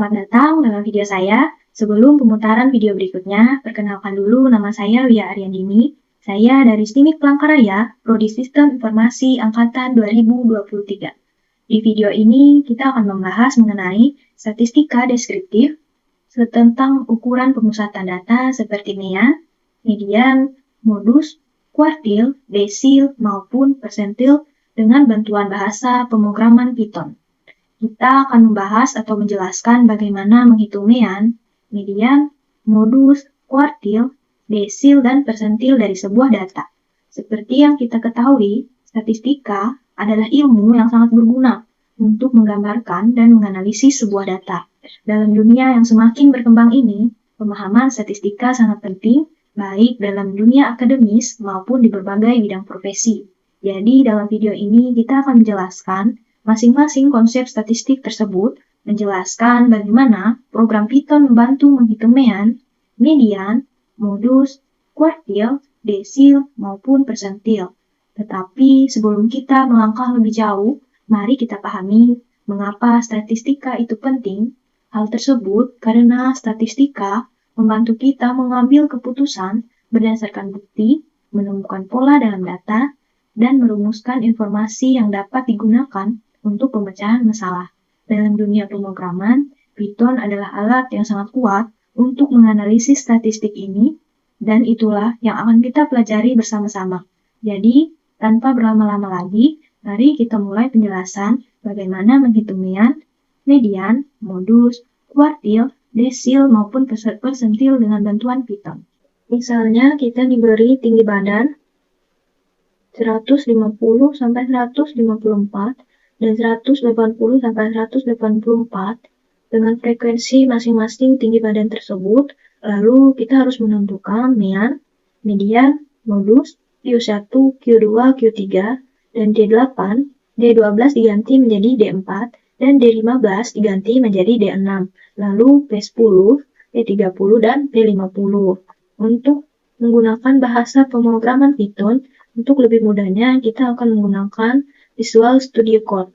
Selamat datang dalam video saya. Sebelum pemutaran video berikutnya, perkenalkan dulu nama saya Wia Aryandini. Saya dari STIMIK Palangkaraya, Prodi Sistem Informasi Angkatan 2023. Di video ini, kita akan membahas mengenai statistika deskriptif tentang ukuran pemusatan data seperti mean, median, modus, kuartil, desil, maupun persentil dengan bantuan bahasa pemrograman Python. Kita akan membahas atau menjelaskan bagaimana menghitung mean, median, modus, kuartil, desil, dan persentil dari sebuah data. Seperti yang kita ketahui, statistika adalah ilmu yang sangat berguna untuk menggambarkan dan menganalisis sebuah data. Dalam dunia yang semakin berkembang ini, pemahaman statistika sangat penting, baik dalam dunia akademis maupun di berbagai bidang profesi. Jadi, dalam video ini kita akan menjelaskan masing-masing konsep statistik tersebut, menjelaskan bagaimana program Python membantu menghitung mean, median, modus, kuartil, desil, maupun persentil. Tetapi sebelum kita melangkah lebih jauh, mari kita pahami mengapa statistika itu penting. Hal tersebut karena statistika membantu kita mengambil keputusan berdasarkan bukti, menemukan pola dalam data, dan merumuskan informasi yang dapat digunakan untuk pemecahan masalah. Dalam dunia pemrograman, Python adalah alat yang sangat kuat untuk menganalisis statistik ini, dan itulah yang akan kita pelajari bersama-sama. Jadi, tanpa berlama-lama lagi, mari kita mulai penjelasan bagaimana menghitung mean, median, modus, kuartil, desil, maupun persentil dengan bantuan Python. Misalnya, kita diberi tinggi badan 150 sampai 154 dan 180 sampai 184 dengan frekuensi masing-masing tinggi badan tersebut. Lalu kita harus menentukan mean, median, modus, Q1, Q2, Q3, dan D8, D12 diganti menjadi D4, dan D15 diganti menjadi D6. Lalu P10, P30, dan P50. Untuk menggunakan bahasa pemrograman Python, untuk lebih mudahnya kita akan menggunakan Visual Studio Code.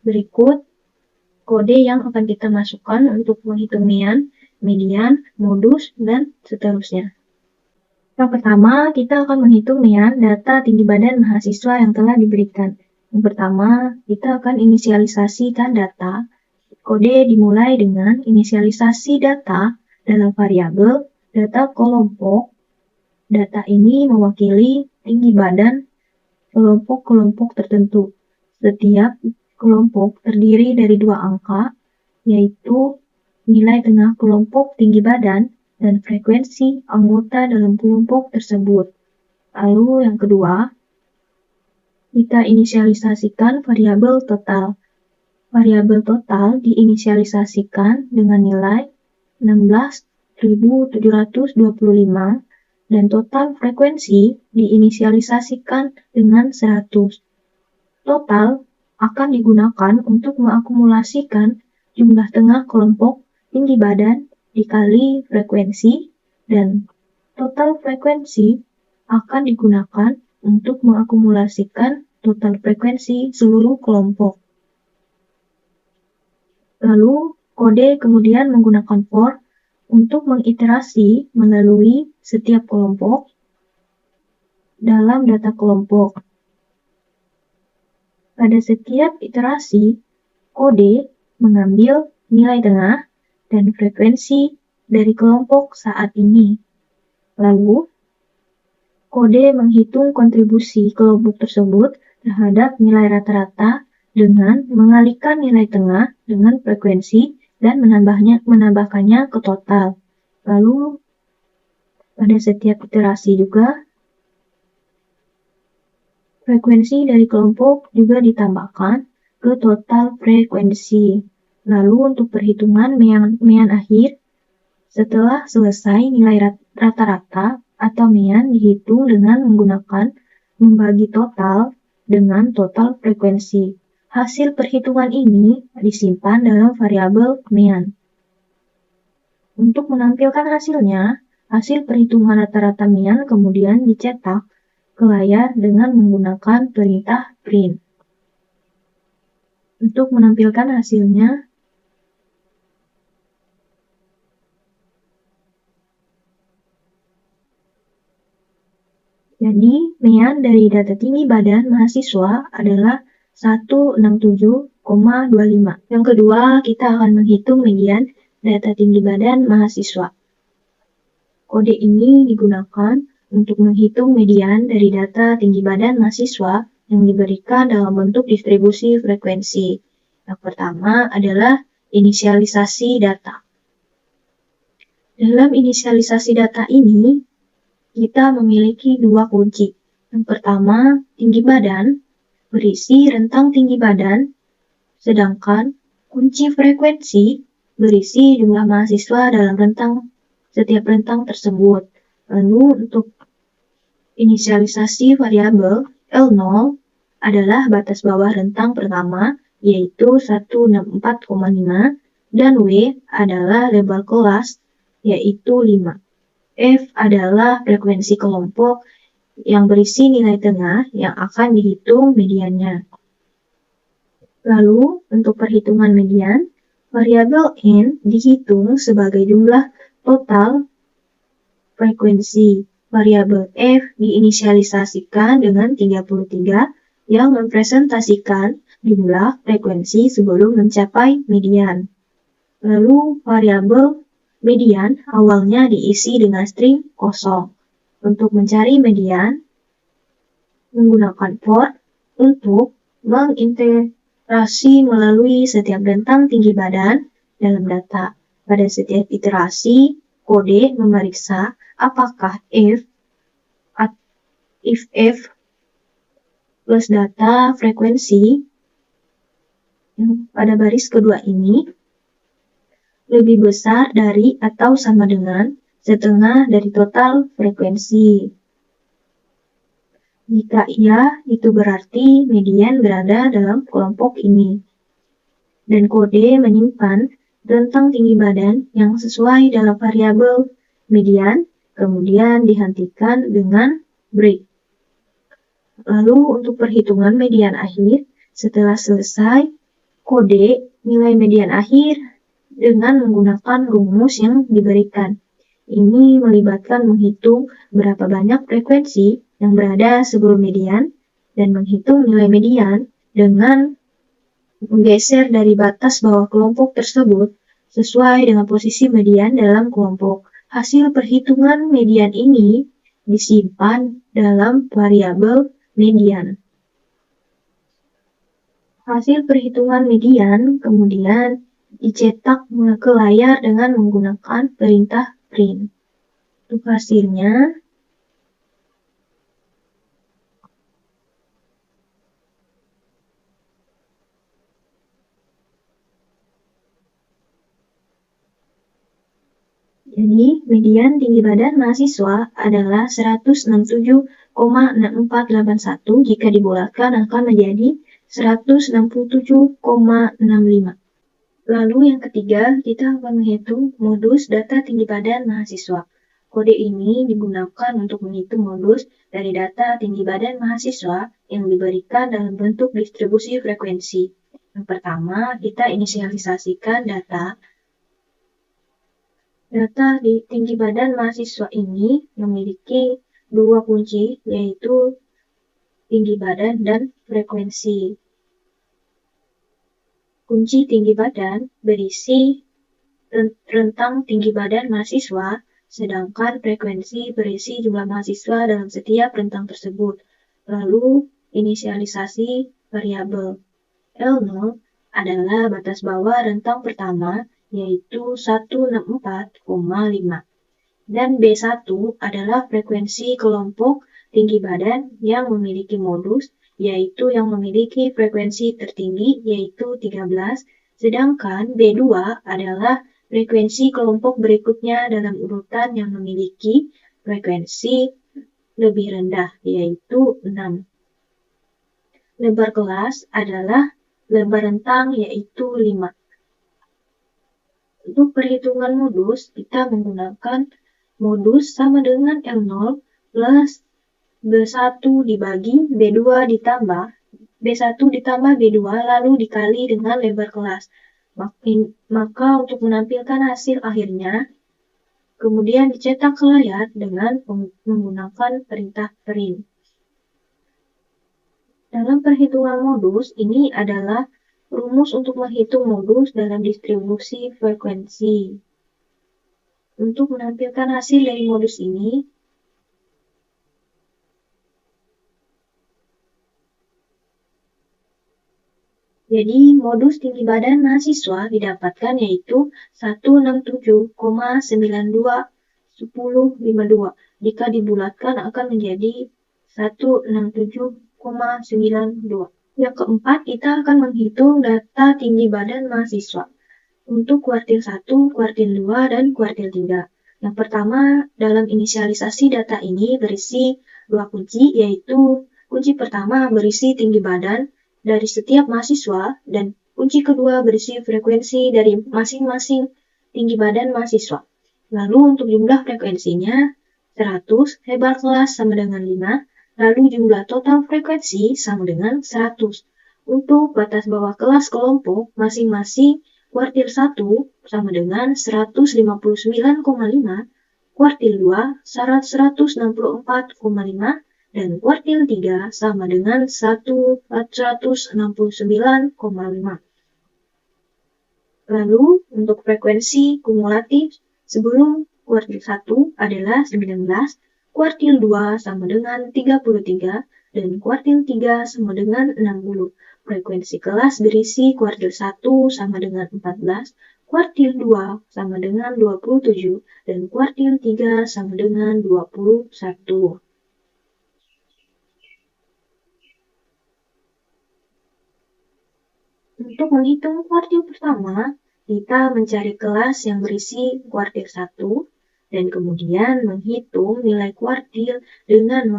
Berikut kode yang akan kita masukkan untuk menghitung mean, median, modus, dan seterusnya. Yang pertama, kita akan menghitung mean data tinggi badan mahasiswa yang telah diberikan. Yang pertama, kita akan inisialisasikan data. Kode dimulai dengan inisialisasi data dalam variabel data kelompok. Data ini mewakili tinggi badan kelompok-kelompok tertentu. Setiap kelompok terdiri dari dua angka, yaitu nilai tengah kelompok tinggi badan dan frekuensi anggota dalam kelompok tersebut. Lalu yang kedua, kita inisialisasikan variabel total. Variabel total diinisialisasikan dengan nilai 16.725 dan total frekuensi diinisialisasikan dengan 100. Total akan digunakan untuk mengakumulasikan jumlah tengah kelompok tinggi badan dikali frekuensi, dan total frekuensi akan digunakan untuk mengakumulasikan total frekuensi seluruh kelompok. Lalu, kode kemudian menggunakan for untuk mengiterasi melalui setiap kelompok dalam data kelompok. Pada setiap iterasi, kode mengambil nilai tengah dan frekuensi dari kelompok saat ini. Lalu, kode menghitung kontribusi kelompok tersebut terhadap nilai rata-rata dengan mengalihkan nilai tengah dengan frekuensi dan menambahkannya ke total. Lalu, pada setiap iterasi juga, frekuensi dari kelompok juga ditambahkan ke total frekuensi. Lalu untuk perhitungan mean akhir, setelah selesai nilai rata-rata atau mean dihitung dengan menggunakan membagi total dengan total frekuensi. Hasil perhitungan ini disimpan dalam variabel mean. Untuk menampilkan hasilnya, hasil perhitungan rata-rata mean kemudian dicetak ke layar dengan menggunakan perintah print. Untuk menampilkan hasilnya, Jadi, median dari data tinggi badan mahasiswa adalah 167,25. Yang kedua, kita akan menghitung median data tinggi badan mahasiswa. Kode ini digunakan untuk menghitung median dari data tinggi badan mahasiswa yang diberikan dalam bentuk distribusi frekuensi. Yang pertama adalah inisialisasi data. Dalam inisialisasi data ini, kita memiliki dua kunci. Yang pertama, tinggi badan, berisi rentang tinggi badan, sedangkan kunci frekuensi berisi jumlah mahasiswa dalam setiap rentang tersebut. Lalu untuk inisialisasi variabel L0 adalah batas bawah rentang pertama, yaitu 164,5, dan W adalah label kelas, yaitu 5. F adalah frekuensi kelompok yang berisi nilai tengah yang akan dihitung mediannya. Lalu, untuk perhitungan median, variabel N dihitung sebagai jumlah total frekuensi. Variabel F diinisialisasikan dengan 33 yang mempresentasikan jumlah frekuensi sebelum mencapai median. Lalu, variabel median awalnya diisi dengan string kosong. Untuk mencari median, menggunakan for untuk mengintegrasi melalui setiap rentang tinggi badan dalam data. Pada setiap iterasi, kode memeriksa apakah if plus data frekuensi yang pada baris kedua ini lebih besar dari atau sama dengan setengah dari total frekuensi. Jika iya, itu berarti median berada dalam kelompok ini. Dan kode menyimpan rentang tinggi badan yang sesuai dalam variabel median, kemudian dihentikan dengan break. Lalu untuk perhitungan median akhir, setelah selesai, kode nilai median akhir dengan menggunakan rumus yang diberikan. Ini melibatkan menghitung berapa banyak frekuensi yang berada sebelum median dan menghitung nilai median dengan menggeser dari batas bawah kelompok tersebut sesuai dengan posisi median dalam kelompok. Hasil perhitungan median ini disimpan dalam variabel median. Hasil perhitungan median kemudian dicetak ke layar dengan menggunakan perintah print. Untuk hasilnya, jadi median tinggi badan mahasiswa adalah 167,6481 jika dibulatkan akan menjadi 167,65. Lalu yang ketiga, kita akan menghitung modus data tinggi badan mahasiswa. Kode ini digunakan untuk menghitung modus dari data tinggi badan mahasiswa yang diberikan dalam bentuk distribusi frekuensi. Yang pertama, kita inisialisasikan data. Data di tinggi badan mahasiswa ini memiliki dua kunci, yaitu tinggi badan dan frekuensi. Kunci tinggi badan berisi rentang tinggi badan mahasiswa, sedangkan frekuensi berisi jumlah mahasiswa dalam setiap rentang tersebut. Lalu, inisialisasi variabel L0 adalah batas bawah rentang pertama, yaitu 164,5. Dan B1 adalah frekuensi kelompok tinggi badan yang memiliki modus, yaitu yang memiliki frekuensi tertinggi, yaitu 13, sedangkan B2 adalah frekuensi kelompok berikutnya dalam urutan yang memiliki frekuensi lebih rendah, yaitu 6. Lebar kelas adalah lebar rentang, yaitu 5. Untuk perhitungan modus, kita menggunakan modus sama dengan L0 plus B1 dibagi B2 ditambah B1 ditambah B2 lalu dikali dengan lebar kelas. Maka untuk menampilkan hasil akhirnya, kemudian dicetak ke layar dengan menggunakan perintah print. Dalam perhitungan modus, ini adalah rumus untuk menghitung modus dalam distribusi frekuensi. Untuk menampilkan hasil dari modus ini, jadi modus tinggi badan mahasiswa didapatkan yaitu 167,921052. Jika dibulatkan akan menjadi 167,92. Yang keempat, kita akan menghitung data tinggi badan mahasiswa untuk kuartil 1, kuartil 2, dan kuartil 3. Yang pertama, dalam inisialisasi data ini berisi dua kunci, yaitu kunci pertama berisi tinggi badan dari setiap mahasiswa, dan kunci kedua berisi frekuensi dari masing-masing tinggi badan mahasiswa. Lalu untuk jumlah frekuensinya, 100, lebar kelas sama dengan 5, lalu jumlah total frekuensi sama dengan 100. Untuk batas bawah kelas kelompok, masing-masing kuartil 1 sama dengan 159,5, kuartil 2 164,5, dan kuartil 3 sama dengan 169,5. Lalu untuk frekuensi kumulatif sebelum kuartil 1 adalah 19, kuartil 2 sama dengan 33, dan kuartil 3 sama dengan 60. Frekuensi kelas berisi kuartil 1 sama dengan 14, kuartil 2 sama dengan 27, dan kuartil 3 sama dengan 21. Untuk menghitung kuartil pertama, kita mencari kelas yang berisi kuartil 1, dan kemudian menghitung nilai kuartil dengan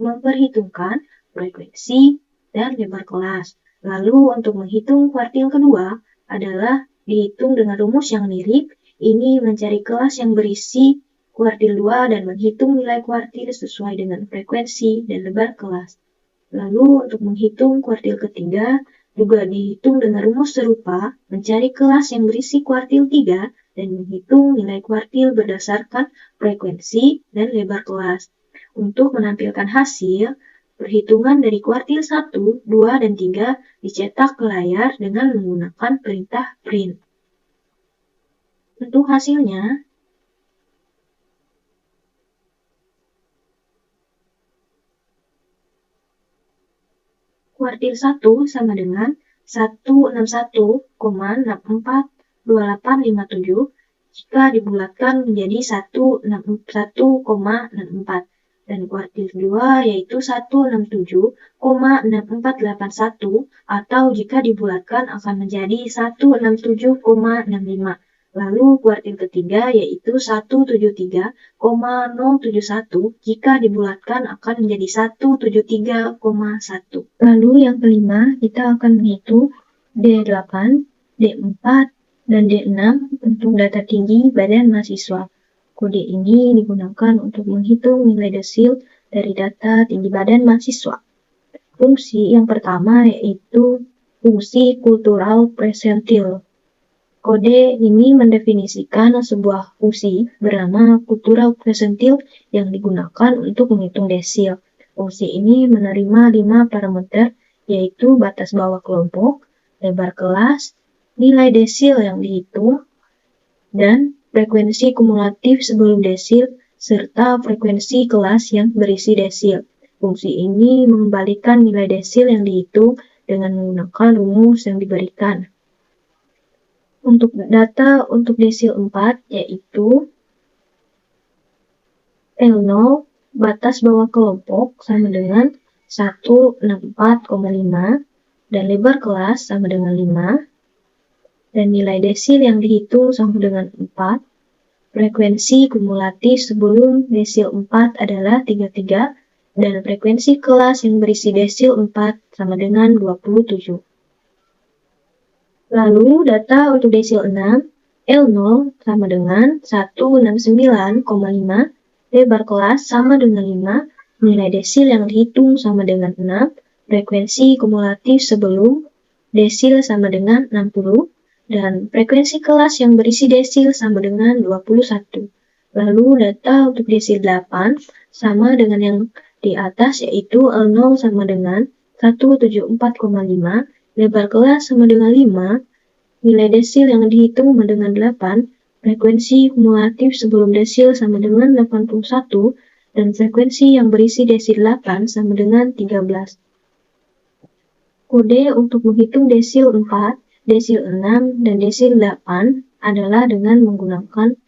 memperhitungkan frekuensi dan lebar kelas. Lalu untuk menghitung kuartil kedua adalah dihitung dengan rumus yang mirip, ini mencari kelas yang berisi kuartil 2 dan menghitung nilai kuartil sesuai dengan frekuensi dan lebar kelas. Lalu untuk menghitung kuartil ketiga juga dihitung dengan rumus serupa, mencari kelas yang berisi kuartil 3 dan menghitung nilai kuartil berdasarkan frekuensi dan lebar kelas. Untuk menampilkan hasil, perhitungan dari kuartil 1, 2, dan 3 dicetak ke layar dengan menggunakan perintah print. Untuk hasilnya, kuartil 1 sama dengan 161,642857 jika dibulatkan menjadi 161,64. Dan kuartil 2 yaitu 167,6481 atau jika dibulatkan akan menjadi 167,65. Lalu kuartil ketiga yaitu 173,071 jika dibulatkan akan menjadi 173,1. Lalu yang kelima kita akan menghitung D8, D4, dan D6 untuk data tinggi badan mahasiswa. Kode ini digunakan untuk menghitung nilai desil dari data tinggi badan mahasiswa. Fungsi yang pertama yaitu fungsi kultural persentil. Kode ini mendefinisikan sebuah fungsi bernama kultural persentil yang digunakan untuk menghitung desil. Fungsi ini menerima 5 parameter yaitu batas bawah kelompok, lebar kelas, nilai desil yang dihitung, dan frekuensi kumulatif sebelum desil, serta frekuensi kelas yang berisi desil. Fungsi ini mengembalikan nilai desil yang dihitung dengan menggunakan rumus yang diberikan. Untuk data untuk desil 4 yaitu L0 batas bawah kelompok sama dengan 164,5 dan lebar kelas sama dengan 5. Dan nilai desil yang dihitung sama dengan 4. Frekuensi kumulatif sebelum desil 4 adalah 33, dan frekuensi kelas yang berisi desil 4 sama dengan 27. Lalu data untuk desil 6, L0 sama dengan 169,5, lebar kelas sama dengan 5, nilai desil yang dihitung sama dengan 6, frekuensi kumulatif sebelum desil sama dengan 60, dan frekuensi kelas yang berisi desil sama dengan 21. Lalu data untuk desil 8 sama dengan yang di atas, yaitu L0 sama dengan 174,5, lebar kelas sama dengan 5, nilai desil yang dihitung sama dengan 8, frekuensi kumulatif sebelum desil sama dengan 81, dan frekuensi yang berisi desil 8 sama dengan 13. Kode untuk menghitung desil 4, desil 6, dan desil 8 adalah dengan menggunakan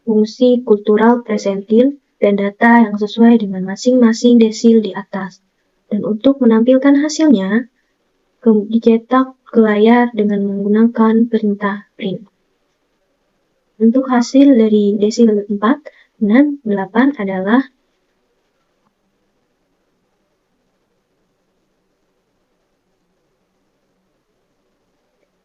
fungsi kultural presentil dan data yang sesuai dengan masing-masing desil di atas. Dan untuk menampilkan hasilnya, dicetak ke layar dengan menggunakan perintah print. Untuk hasil dari desil 4, 6, 8 adalah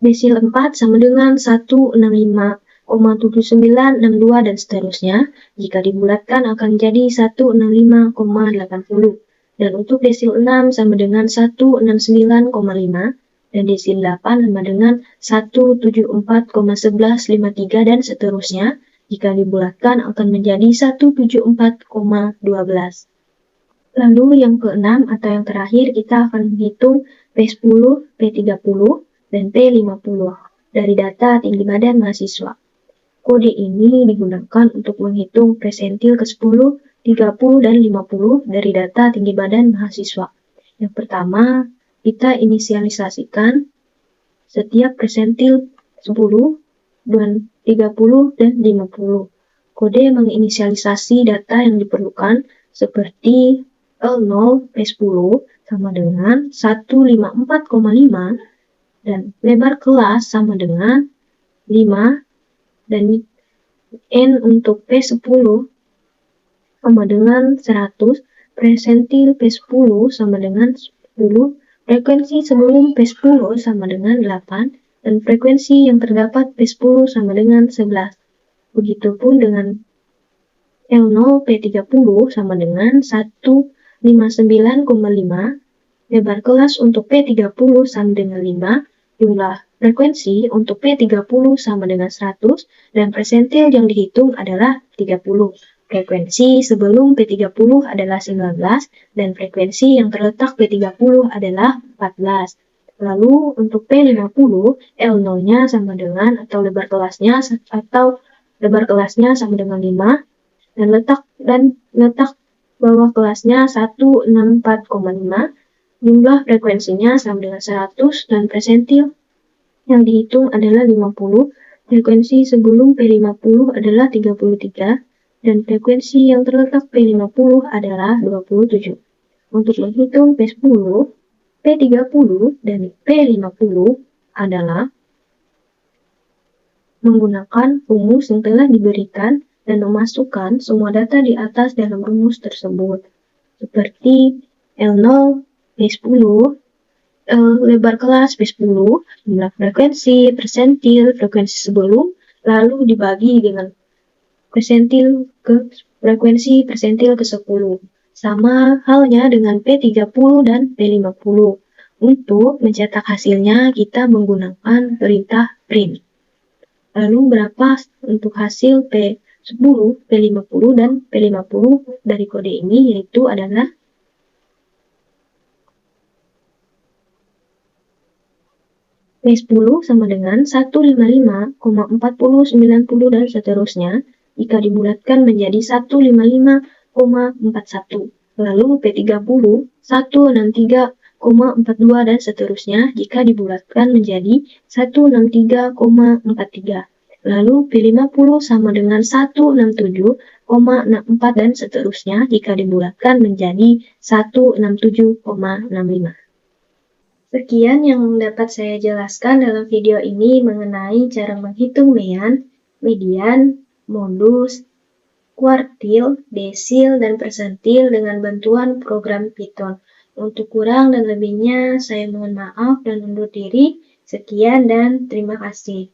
desil 4 sama dengan 165,7962 dan seterusnya. Jika dibulatkan akan jadi 165,80. Dan untuk desil 6 sama dengan 169,5 dan desil 8 sama dengan 174,1153 dan seterusnya. Jika dibulatkan akan menjadi 174,12. Lalu yang keenam atau yang terakhir kita akan menghitung P10, P30, dan P50 dari data tinggi badan mahasiswa. Kode ini digunakan untuk menghitung presentil ke-10, 30, dan 50 dari data tinggi badan mahasiswa. Yang pertama, kita inisialisasikan setiap presentil 10, dan 30, dan 50. Kode menginisialisasi data yang diperlukan seperti L0 P10 sama dengan 154,5 dan lebar kelas sama dengan 5 dan N untuk P10 sama dengan 100, presentil P10 sama dengan 10, frekuensi sebelum P10 sama dengan 8, dan frekuensi yang terdapat P10 sama dengan 11. Begitupun dengan L0 P30 sama dengan 159,5, lebar kelas untuk P30 sama dengan 5, jumlah frekuensi untuk P30 sama dengan 100, dan presentil yang dihitung adalah 30. Frekuensi sebelum P30 adalah 19, dan frekuensi yang terletak P30 adalah 14. Lalu untuk P50, L0-nya sama dengan atau lebar kelasnya sama dengan 5, dan letak bawah kelasnya 164,5, jumlah frekuensinya sama dengan 100, dan presentil yang dihitung adalah 50, frekuensi sebelum P50 adalah 33, dan frekuensi yang terletak P50 adalah 27. Untuk menghitung P10, P30, dan P50 adalah menggunakan rumus yang telah diberikan dan memasukkan semua data di atas dalam rumus tersebut, seperti L0 P10, lebar kelas P10, jumlah frekuensi, presentil, frekuensi sebelum, lalu dibagi dengan presentil ke frekuensi presentil ke-10. Sama halnya dengan P30 dan P50. Untuk mencetak hasilnya, kita menggunakan perintah print. Lalu berapa untuk hasil P10, P50, dan P50 dari kode ini, yaitu adalah P10 sama dengan 155,4090 dan seterusnya. Jika dibulatkan menjadi 155,41. Lalu P30, 163,42 dan seterusnya jika dibulatkan menjadi 163,43. Lalu P50 sama dengan 167,64 dan seterusnya jika dibulatkan menjadi 167,65. Sekian yang dapat saya jelaskan dalam video ini mengenai cara menghitung mean, median, modus, kuartil, desil, dan persentil dengan bantuan program Python. Untuk kurang dan lebihnya, saya mohon maaf dan undur diri. Sekian dan terima kasih.